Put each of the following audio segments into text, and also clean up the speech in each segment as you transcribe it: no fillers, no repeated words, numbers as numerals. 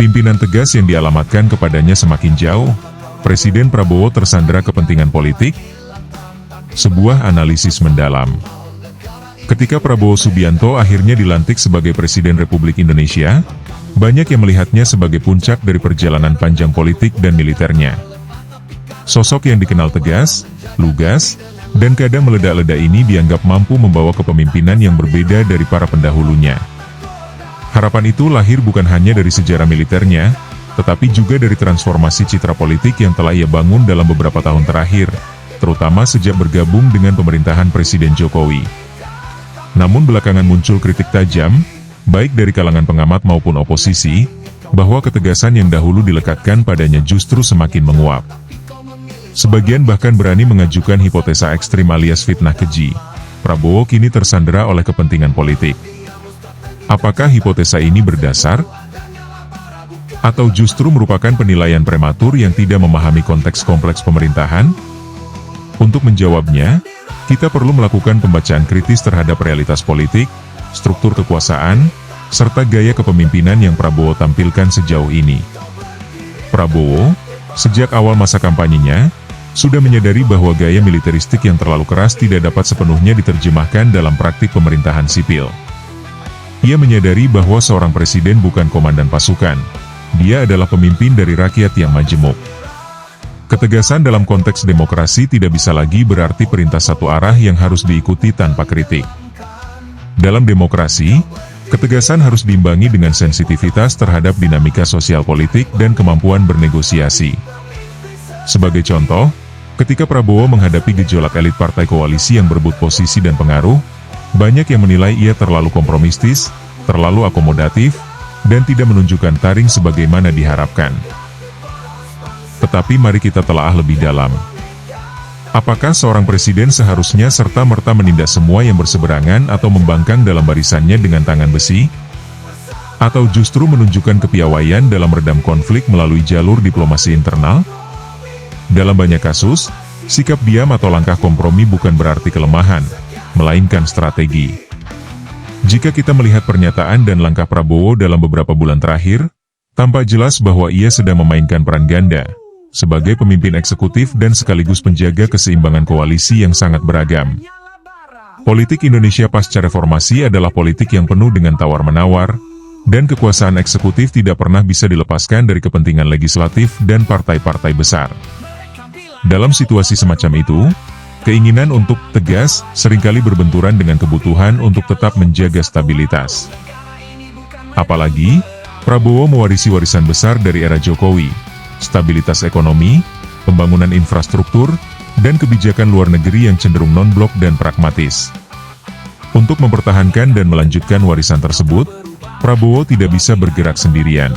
Pimpinan tegas yang dialamatkan kepadanya semakin jauh. Presiden Prabowo tersandera kepentingan politik? Sebuah analisis mendalam. Ketika Prabowo Subianto akhirnya dilantik sebagai Presiden Republik Indonesia, banyak yang melihatnya sebagai puncak dari perjalanan panjang politik dan militernya. Sosok yang dikenal tegas, lugas, dan kadang meledak-ledak ini dianggap mampu membawa kepemimpinan yang berbeda dari para pendahulunya. Harapan itu lahir bukan hanya dari sejarah militernya, tetapi juga dari transformasi citra politik yang telah ia bangun dalam beberapa tahun terakhir, terutama sejak bergabung dengan pemerintahan Presiden Jokowi. Namun belakangan muncul kritik tajam, baik dari kalangan pengamat maupun oposisi, bahwa ketegasan yang dahulu dilekatkan padanya justru semakin menguap. Sebagian bahkan berani mengajukan hipotesa ekstrim alias fitnah keji. Prabowo kini tersandera oleh kepentingan politik. Apakah hipotesa ini berdasar? Atau justru merupakan penilaian prematur yang tidak memahami konteks kompleks pemerintahan? Untuk menjawabnya, kita perlu melakukan pembacaan kritis terhadap realitas politik, struktur kekuasaan, serta gaya kepemimpinan yang Prabowo tampilkan sejauh ini. Prabowo, sejak awal masa kampanyenya, sudah menyadari bahwa gaya militeristik yang terlalu keras tidak dapat sepenuhnya diterjemahkan dalam praktik pemerintahan sipil. Ia menyadari bahwa seorang presiden bukan komandan pasukan. Dia adalah pemimpin dari rakyat yang majemuk. Ketegasan dalam konteks demokrasi tidak bisa lagi berarti perintah satu arah yang harus diikuti tanpa kritik. Dalam demokrasi, ketegasan harus diimbangi dengan sensitivitas terhadap dinamika sosial politik dan kemampuan bernegosiasi. Sebagai contoh, ketika Prabowo menghadapi gejolak elit partai koalisi yang berebut posisi dan pengaruh, banyak yang menilai ia terlalu kompromistis, terlalu akomodatif, dan tidak menunjukkan taring sebagaimana diharapkan. Tetapi mari kita telaah lebih dalam. Apakah seorang presiden seharusnya serta-merta menindak semua yang berseberangan atau membangkang dalam barisannya dengan tangan besi? Atau justru menunjukkan kepiawaian dalam meredam konflik melalui jalur diplomasi internal? Dalam banyak kasus, sikap diam atau langkah kompromi bukan berarti kelemahan, melainkan strategi. Jika kita melihat pernyataan dan langkah Prabowo dalam beberapa bulan terakhir, tampak jelas bahwa ia sedang memainkan peran ganda, sebagai pemimpin eksekutif dan sekaligus penjaga keseimbangan koalisi yang sangat beragam. Politik Indonesia pasca reformasi adalah politik yang penuh dengan tawar-menawar, dan kekuasaan eksekutif tidak pernah bisa dilepaskan dari kepentingan legislatif dan partai-partai besar. Dalam situasi semacam itu, keinginan untuk tegas seringkali berbenturan dengan kebutuhan untuk tetap menjaga stabilitas. Apalagi, Prabowo mewarisi warisan besar dari era Jokowi, stabilitas ekonomi, pembangunan infrastruktur, dan kebijakan luar negeri yang cenderung non-blok dan pragmatis. Untuk mempertahankan dan melanjutkan warisan tersebut, Prabowo tidak bisa bergerak sendirian.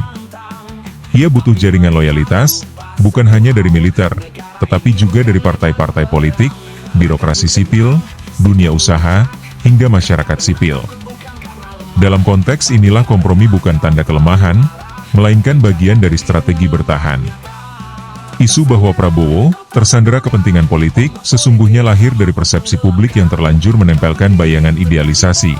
Ia butuh jaringan loyalitas, bukan hanya dari militer, tetapi juga dari partai-partai politik, birokrasi sipil, dunia usaha, hingga masyarakat sipil. Dalam konteks inilah kompromi bukan tanda kelemahan, melainkan bagian dari strategi bertahan. Isu bahwa Prabowo tersandera kepentingan politik sesungguhnya lahir dari persepsi publik yang terlanjur menempelkan bayangan idealisasi,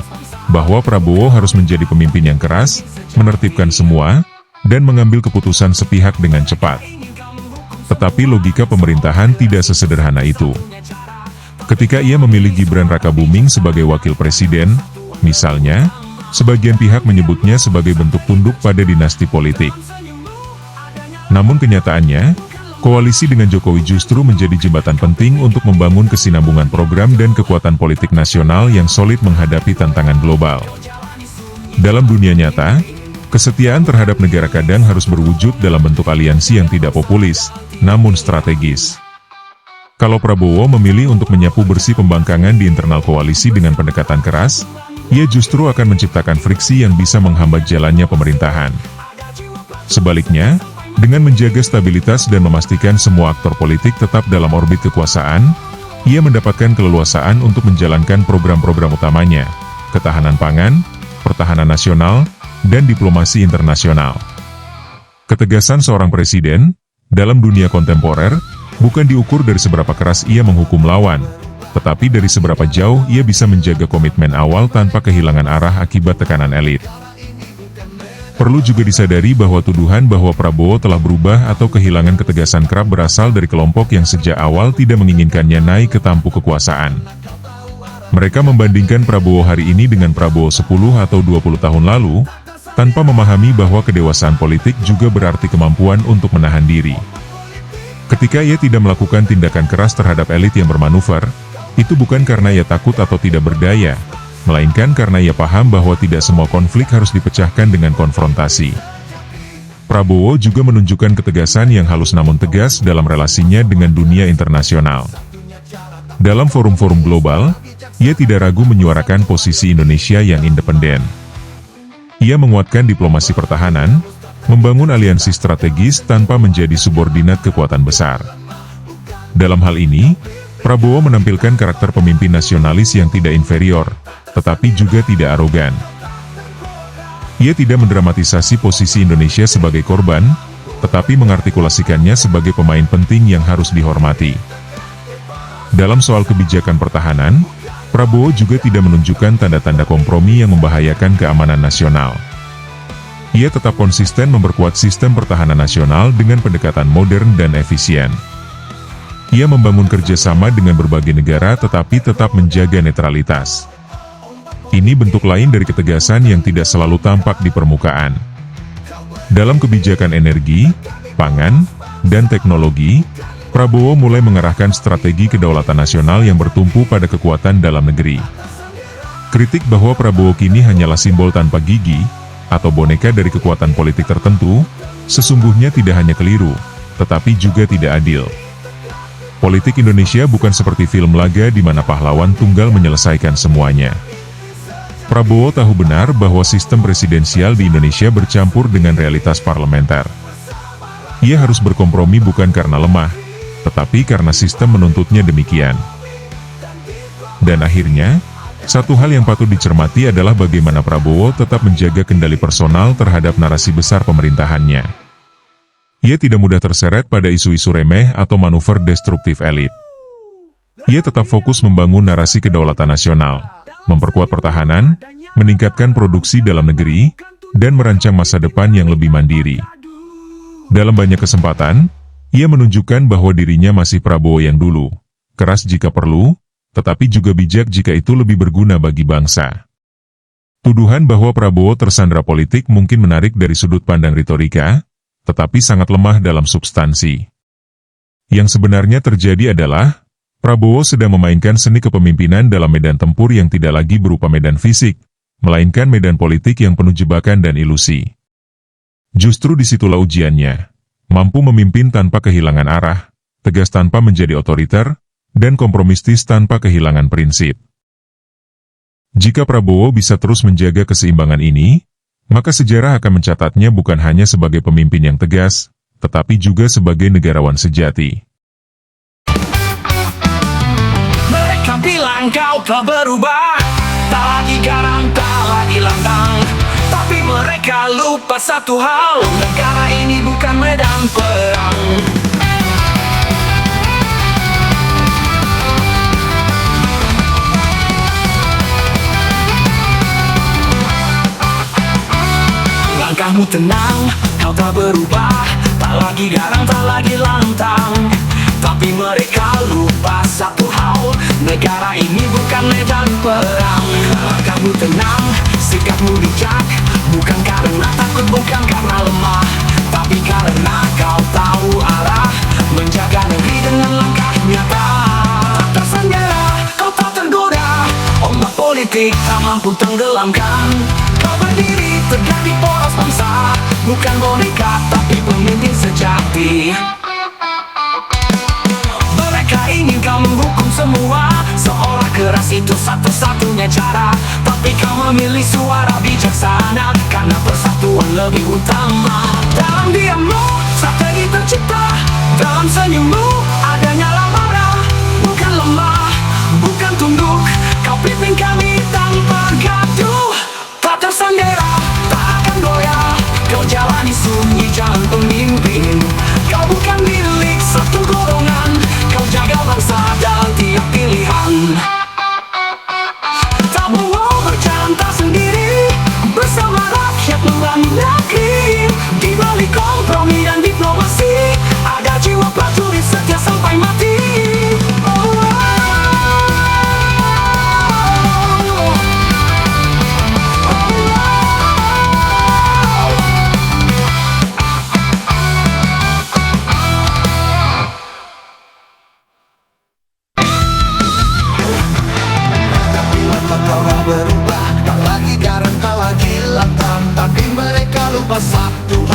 bahwa Prabowo harus menjadi pemimpin yang keras, menertibkan semua, dan mengambil keputusan sepihak dengan cepat. Tetapi logika pemerintahan tidak sesederhana itu. Ketika ia memilih Gibran Rakabuming sebagai wakil presiden, misalnya, sebagian pihak menyebutnya sebagai bentuk tunduk pada dinasti politik. Namun kenyataannya, koalisi dengan Jokowi justru menjadi jembatan penting untuk membangun kesinambungan program dan kekuatan politik nasional yang solid menghadapi tantangan global. Dalam dunia nyata, kesetiaan terhadap negara kadang harus berwujud dalam bentuk aliansi yang tidak populis, namun strategis. Kalau Prabowo memilih untuk menyapu bersih pembangkangan di internal koalisi dengan pendekatan keras, ia justru akan menciptakan friksi yang bisa menghambat jalannya pemerintahan. Sebaliknya, dengan menjaga stabilitas dan memastikan semua aktor politik tetap dalam orbit kekuasaan, ia mendapatkan keleluasaan untuk menjalankan program-program utamanya, ketahanan pangan, pertahanan nasional, dan diplomasi internasional. Ketegasan seorang presiden, dalam dunia kontemporer, bukan diukur dari seberapa keras ia menghukum lawan, tetapi dari seberapa jauh ia bisa menjaga komitmen awal tanpa kehilangan arah akibat tekanan elit. Perlu juga disadari bahwa tuduhan bahwa Prabowo telah berubah atau kehilangan ketegasan kerap berasal dari kelompok yang sejak awal tidak menginginkannya naik ke tampuk kekuasaan. Mereka membandingkan Prabowo hari ini dengan Prabowo 10 atau 20 tahun lalu, tanpa memahami bahwa kedewasaan politik juga berarti kemampuan untuk menahan diri. Ketika ia tidak melakukan tindakan keras terhadap elit yang bermanuver, itu bukan karena ia takut atau tidak berdaya, melainkan karena ia paham bahwa tidak semua konflik harus dipecahkan dengan konfrontasi. Prabowo juga menunjukkan ketegasan yang halus namun tegas dalam relasinya dengan dunia internasional. Dalam forum-forum global, ia tidak ragu menyuarakan posisi Indonesia yang independen. Ia menguatkan diplomasi pertahanan, membangun aliansi strategis tanpa menjadi subordinat kekuatan besar. Dalam hal ini, Prabowo menampilkan karakter pemimpin nasionalis yang tidak inferior, tetapi juga tidak arogan. Ia tidak mendramatisasi posisi Indonesia sebagai korban, tetapi mengartikulasikannya sebagai pemain penting yang harus dihormati. Dalam soal kebijakan pertahanan, Prabowo juga tidak menunjukkan tanda-tanda kompromi yang membahayakan keamanan nasional. Ia tetap konsisten memperkuat sistem pertahanan nasional dengan pendekatan modern dan efisien. Ia membangun kerjasama dengan berbagai negara tetapi tetap menjaga netralitas. Ini bentuk lain dari ketegasan yang tidak selalu tampak di permukaan. Dalam kebijakan energi, pangan, dan teknologi, Prabowo mulai mengarahkan strategi kedaulatan nasional yang bertumpu pada kekuatan dalam negeri. Kritik bahwa Prabowo kini hanyalah simbol tanpa gigi, atau boneka dari kekuatan politik tertentu, sesungguhnya tidak hanya keliru, tetapi juga tidak adil. Politik Indonesia bukan seperti film laga di mana pahlawan tunggal menyelesaikan semuanya. Prabowo tahu benar bahwa sistem presidensial di Indonesia bercampur dengan realitas parlementer. Ia harus berkompromi bukan karena lemah, tetapi karena sistem menuntutnya demikian. Dan akhirnya, satu hal yang patut dicermati adalah bagaimana Prabowo tetap menjaga kendali personal terhadap narasi besar pemerintahannya. Ia tidak mudah terseret pada isu-isu remeh atau manuver destruktif elit. Ia tetap fokus membangun narasi kedaulatan nasional, memperkuat pertahanan, meningkatkan produksi dalam negeri, dan merancang masa depan yang lebih mandiri. Dalam banyak kesempatan, ia menunjukkan bahwa dirinya masih Prabowo yang dulu, keras jika perlu, tetapi juga bijak jika itu lebih berguna bagi bangsa. Tuduhan bahwa Prabowo tersandra politik mungkin menarik dari sudut pandang retorika, tetapi sangat lemah dalam substansi. Yang sebenarnya terjadi adalah, Prabowo sedang memainkan seni kepemimpinan dalam medan tempur yang tidak lagi berupa medan fisik, melainkan medan politik yang penuh jebakan dan ilusi. Justru disitulah ujiannya, mampu memimpin tanpa kehilangan arah, tegas tanpa menjadi otoriter, dan kompromistis tanpa kehilangan prinsip. Jika Prabowo bisa terus menjaga keseimbangan ini, maka sejarah akan mencatatnya bukan hanya sebagai pemimpin yang tegas, tetapi juga sebagai negarawan sejati. Bilang kau telah berubah, tak lagi garang, tak lagi lantang. Tapi mereka lupa satu hal, negara ini bukan medan perang. Langkahmu tenang, kau tak berubah, tak lagi garang, tak lagi lantang. Tapi mereka lupa satu hal, negara ini bukan medan perang. Langkahmu tenang, sikapmu bijak, bukan karena takut, bukan karena lemah, tapi karena kau tahu arah, menjaga negeri dengan langkah nyata. Tak tersandera, kau tak tergoda, ombak politik tak mampu tenggelamkan. Kau berdiri tegak di poros bangsa, bukan boneka tapi pemimpin sejati. Ingin kau menghukum semua, seolah keras itu satu-satunya cara. Tapi kau memilih suara bijaksana, karena persatuan lebih utama. Dalam diammu, strategi tercipta. Dalam senyummu, adanya marah. Bukan lemah, bukan tunduk, kau pimpin kami tanpa gaduh. Tak tersandera, tak akan goyah, kau jalani sunyi jalan pemimpin. Kau bukan milik satu golongan, kau jaga bangsa dalam tiap pilihan. Tak mau berjalan tak sendiri, bersama rakyat membangun negeri.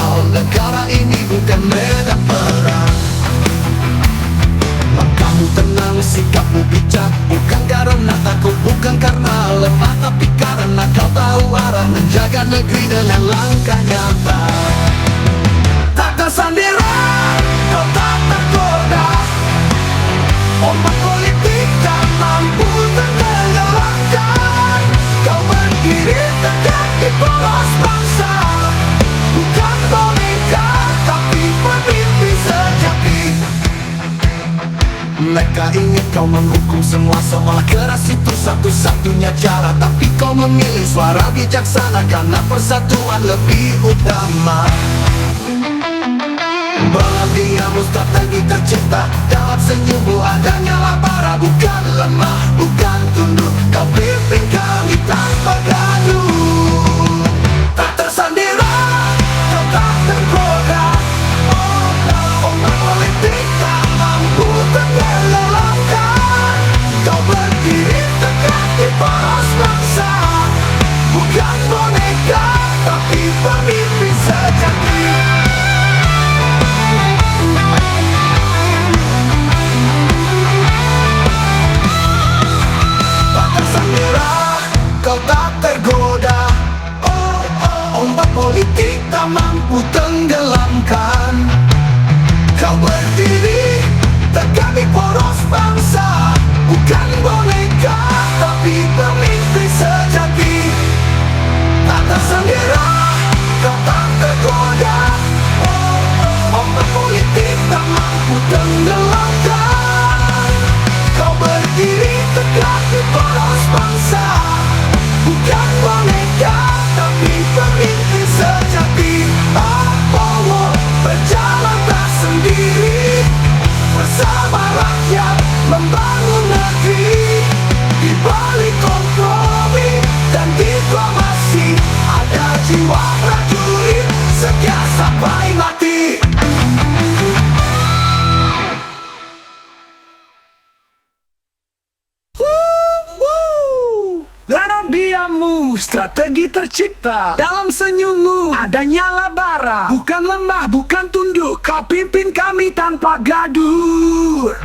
hal, negara ini bukan medan perang. Langkahmu tenang, sikapmu bijak, bukan karena takut, bukan karena lemah, tapi karena kau tahu arah, menjaga negeri dengan langkah nyata. Tak tersandera, kau tak tergoda, ombak politik tak mampu tenggelamkan. Kau berdiri tegak di poros bangsa, bukan boneka, tapi pemimpin sejati. Mereka ingin kau menghukum semua, seolah keras itu satu-satunya cara. Tapi kau memilih suara bijaksana, karena persatuan lebih utama. Dalam diammu strategi tercipta, dalam senyummu adanya labara. Bukan lemah, bukan tunduk, kau pimpin kami tanpa gaduh. Tak tersandera, kau tak tergoda, ombak politik tak mampu tenggelamkan. Kau berdiri tegak di poros bangsa, bukan boneka, tapi pemimpin sejati. Kau tak tergoda, ombak politik tak mampu tenggelamkan. Kau berdiri tegak di poros bangsa, bukan boneka, tapi pemimpin sejati. Tak tersandera, kau tak tergoda, ombak politik tak mampu tenggelamkan. Kau berdiri tegak di poros bangsa, bukan boneka, tapi pemimpin sejati. Prabowo berjalan tak sendiri, bersama rakyat membangun negeri. Di balik kompromi dan diplomasi, ada jiwa prajurit setia sampai mati. Dalam diammu strategi tercipta, dalam senyummu adanya labara. Bukan lemah, bukan tunduk, kau pimpin kami tanpa gaduh.